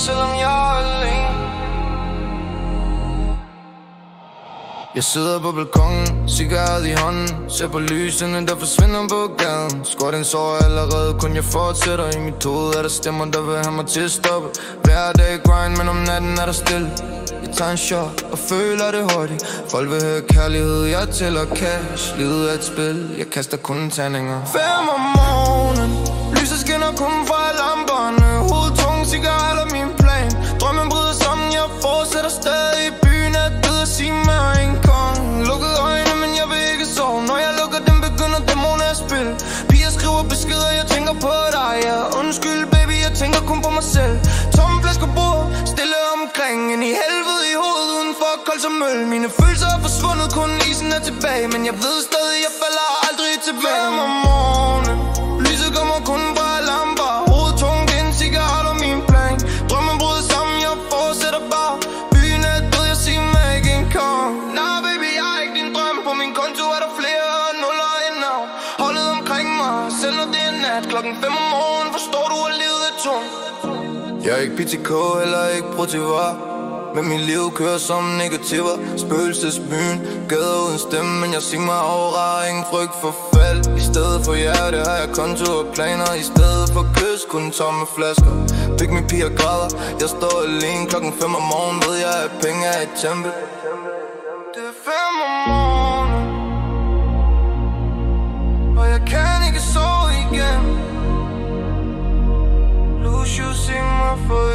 selvom jeg er alene. Jeg sidder på balkongen, cigaret i hånden, ser på lysene, der forsvinder på gaden. Squatten sover allerede, kun jeg fortsætter. I mit hoved er der stemmer, der vil have mig til at stoppe. Hver dag grind, men om natten er der stille. Jeg tager en shot og føler det hurtigt. Folk vil høre kærlighed, jeg tæller cash. Livet er et spil, jeg kaster kun tandinger. 5 om morgenen, lyset skinner kun fra lamperne. Hovedtung, cigaretter, min plan. Drømmen bryder sammen, jeg fortsætter stadig. Byen er død at sige mig en kong. Lukkede øjne, men jeg vil ikke sove. Når jeg lukker dem, begynder dæmoner at spille. Piger skriver beskeder, jeg tænker på dig. Ja, undskyld baby, jeg tænker kun på mig selv. Tomme flasker bord, stille omkring. Ind i helvede i hovedet, udenfor kold som møl. Mine følelser er forsvundet, kun isen er tilbage. Men jeg ved stadig, jeg falder aldrig tilbage. 5 om morgenen, lyset kommer kun fra lamper. Hovedtung, det er en cigaret og min plan. Drømmen bryder sammen, jeg fortsætter bare. Byen er død, jeg siger mig ikke en kong. Nah baby, jeg er ikke din drøm. På min konto er der flere nuller end navn. Holdet omkring mig, selv når det er nat. Klokken 5 om morgenen, forstår du at livet er tungt. Jeg er ikke PTK, heller ikke protivar. Men mit liv kører som negativer. Spøgelsesbyen, gader uden stemme. Men jeg siger mig over, ingen frygt for fald. I stedet for hjerte har jeg konto og planer. I stedet for kys, kun tomme flasker. Big me piger græder, jeg står alene. Klokken 5 om morgenen, ved jeg at penge er et tempel. Det er 5 om morgenen, og jeg kan ikke sove igen. Lose you, sig mig for